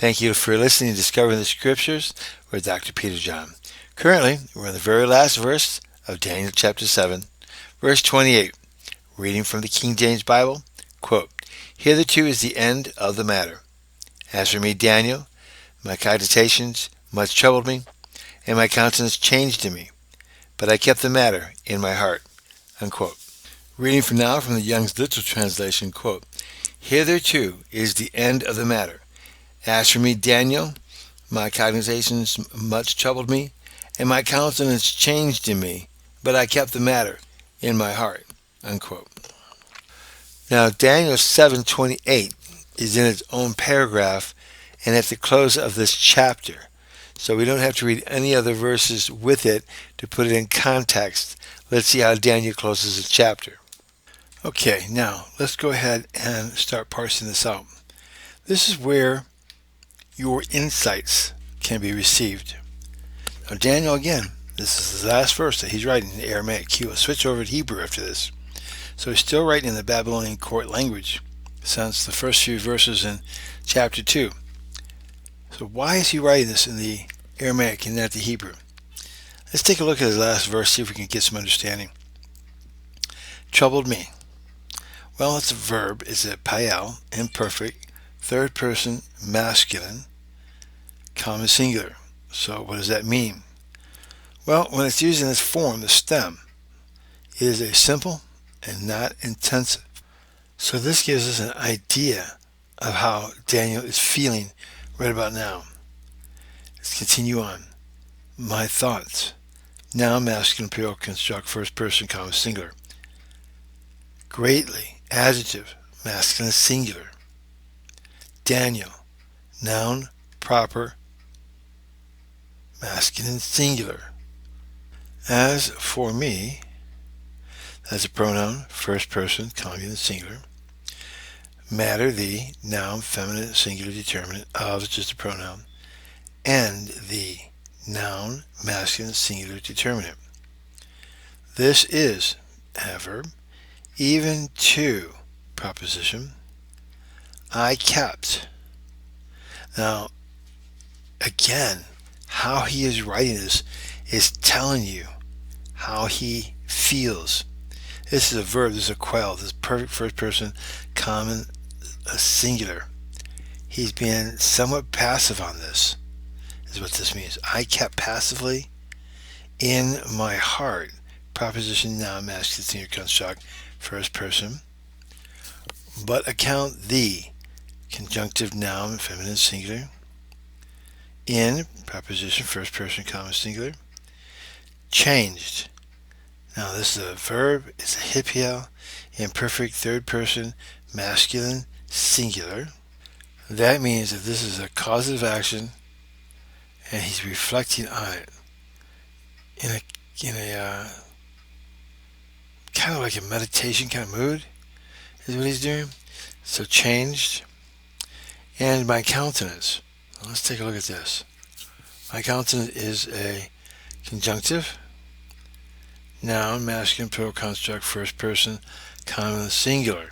Thank you for listening to Discovering the Scriptures with Dr. Peter John. Currently, we're in the very last verse of Daniel chapter 7, verse 28. Reading from the King James Bible, quote, "Hitherto is the end of the matter. As for me, Daniel, my cogitations much troubled me, and my countenance changed in me. But I kept the matter in my heart." Unquote. Reading from the Young's Literal Translation, quote, "Hitherto is the end of the matter. As for me, Daniel, my cogitations much troubled me, and my countenance changed in me, but I kept the matter in my heart." Unquote. Now, Daniel 7:28 is in its own paragraph and at the close of this chapter, so we don't have to read any other verses with it to put it in context. Let's see how Daniel closes the chapter. Okay, now let's go ahead and start parsing this out. This is where your insights can be received. Now, Daniel, again, this is the last verse that he's writing in Aramaic. He will switch over to Hebrew after this. So he's still writing in the Babylonian court language since the first few verses in chapter 2. So why is he writing this in the Aramaic and not the Hebrew? Let's take a look at his last verse, see if we can get some understanding. Troubled me. Well, it's a verb. It's a pael, imperfect, third person, masculine, common singular. So what does that mean? Well, when it's used in this form, the stem, it is a simple and not intensive. So this gives us an idea of how Daniel is feeling right about now. Let's continue on. My thoughts. Noun, masculine, plural, construct, first person, common singular. Greatly, adjective, masculine, singular. Daniel, noun, proper, masculine, singular. As for me, that's a pronoun, first person, common, singular. Matter, the, noun, feminine, singular, determinate, of is just a pronoun. And the, noun, masculine, singular, determinate. This is, adverb, even to, proposition. I kept. Now, again, how he is writing this is telling you how he feels. This is a verb, this is a quell, this is perfect first person, common, singular. He's being somewhat passive on this, is what this means. I kept passively in my heart, proposition, noun, masculine, singular, construct, first person, but account the, conjunctive, noun, feminine, singular, in, preposition, first person, common, singular, changed. Now this is a verb, it's a hipiel, imperfect, third person, masculine, singular. That means that this is a causative action and he's reflecting on it in a kind of like a meditation kind of mood is what he's doing. So changed. And my countenance. Let's take a look at this. My countenance is a conjunctive, noun, masculine, plural, construct, first person, common, singular.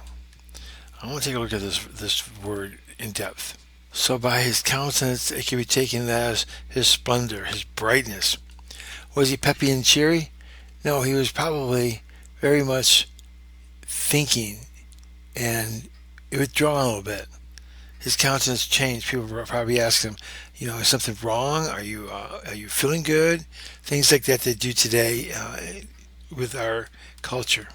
I want to take a look at this word in depth. So by his countenance, it can be taken as his splendor, his brightness. Was he peppy and cheery? No, he was probably very much thinking and withdrawn a little bit. His countenance changed. People were probably asking him, is something wrong? Are you feeling good? Things like that they do today with our culture.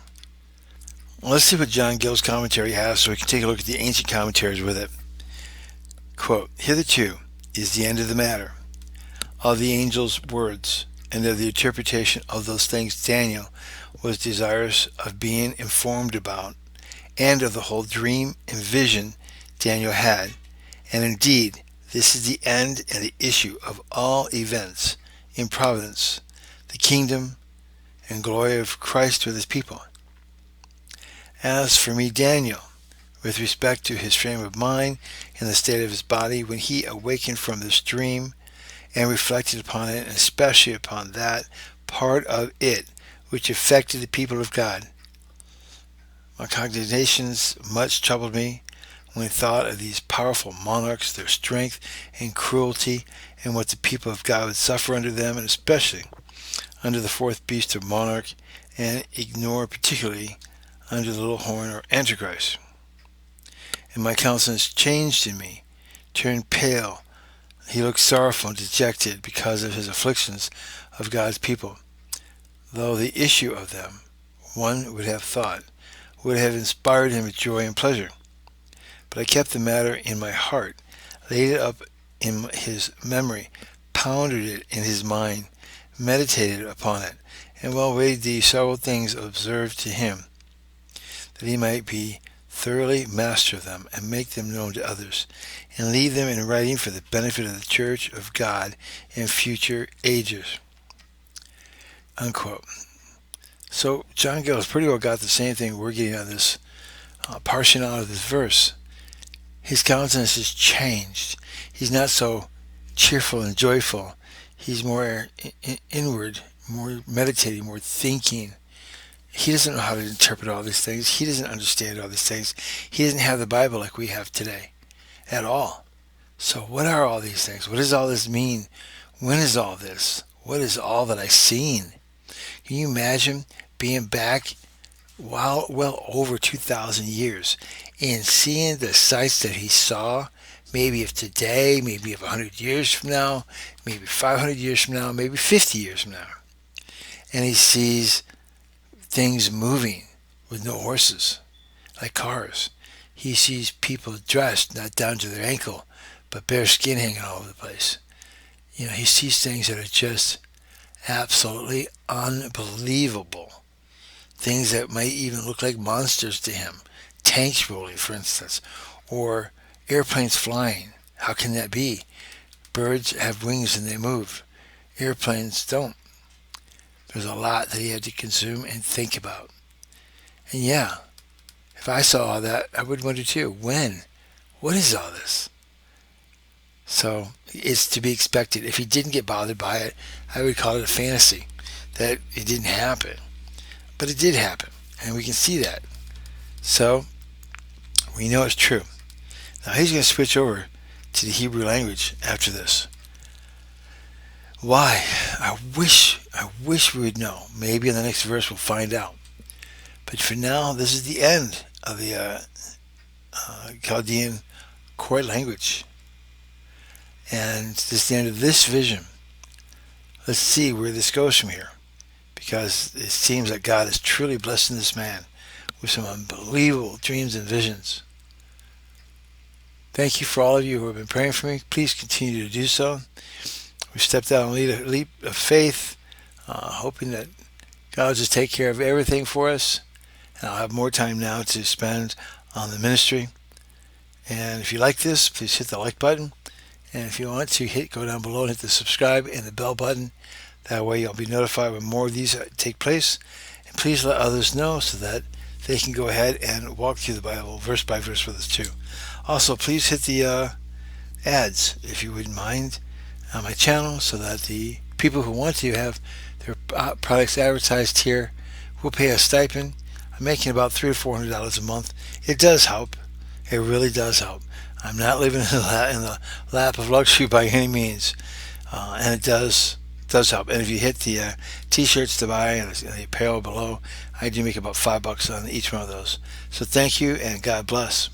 Well, let's see what John Gill's commentary has so we can take a look at the ancient commentaries with it. Quote, "Hitherto is the end of the matter, of the angel's words, and of the interpretation of those things Daniel was desirous of being informed about, and of the whole dream and vision Daniel had. And indeed, this is the end and the issue of all events in providence, the kingdom and glory of Christ with his people. As for me, Daniel, with respect to his frame of mind and the state of his body, when he awakened from this dream and reflected upon it, and especially upon that part of it which affected the people of God, my cogitations much troubled me, when he thought of these powerful monarchs, their strength and cruelty, and what the people of God would suffer under them, and especially under the fourth beast or monarch, and ignore particularly under the little horn or Antichrist. And my countenance changed in me, turned pale. He looked sorrowful and dejected because of his afflictions of God's people, though the issue of them, one would have thought, would have inspired him with joy and pleasure. But I kept the matter in my heart, laid it up in his memory, pondered it in his mind, meditated upon it, and while weighed these several things observed to him, that he might be thoroughly master of them, and make them known to others, and leave them in writing for the benefit of the church of God in future ages. Unquote. So John Gill has pretty well got the same thing we're getting out of this portion out of this verse. His countenance has changed. He's not so cheerful and joyful. He's more inward, more meditating, more thinking. He doesn't know how to interpret all these things. He doesn't understand all these things. He doesn't have the Bible like we have today at all. So what are all these things? What does all this mean? When is all this? What is all that I've seen? Can you imagine being back well over 2,000 years and seeing the sights that he saw, maybe of today, maybe of 100 years from now, maybe 500 years from now, maybe 50 years from now. And he sees things moving with no horses, like cars. He sees people dressed not down to their ankle, but bare skin hanging all over the place. He sees things that are just absolutely unbelievable. Things that might even look like monsters to him. Tanks rolling, for instance, or airplanes flying. How can that be? Birds have wings and they move. Airplanes don't. There's a lot that he had to consume and think about. And yeah, if I saw all that, I would wonder too, when? What is all this? So it's to be expected. If he didn't get bothered by it, I would call it a fantasy, that it didn't happen. But it did happen, and we can see that. So we know it's true. Now he's going to switch over to the Hebrew language after this. Why? I wish we would know. Maybe in the next verse we'll find out. But for now, this is the end of the Chaldean core language. And this is the end of this vision. Let's see where this goes from here, because it seems that God is truly blessing this man with some unbelievable dreams and visions. Thank you for all of you who have been praying for me. Please continue to do so. We stepped out on a leap of faith, hoping that God will just take care of everything for us. And I'll have more time now to spend on the ministry. And if you like this, please hit the like button. And if you want to, go down below and hit the subscribe and the bell button. That way you'll be notified when more of these take place. And please let others know so that they can go ahead and walk through the Bible verse by verse with us too. Also, please hit the ads, if you wouldn't mind, on my channel, so that the people who want to have their products advertised here will pay a stipend. I'm making about $300 to $400 a month. It does help. It really does help. I'm not living in the lap of luxury by any means, and it does help. And if you hit the t-shirts to buy and the apparel below, I do make about $5 on each one of those. So thank you, and God bless.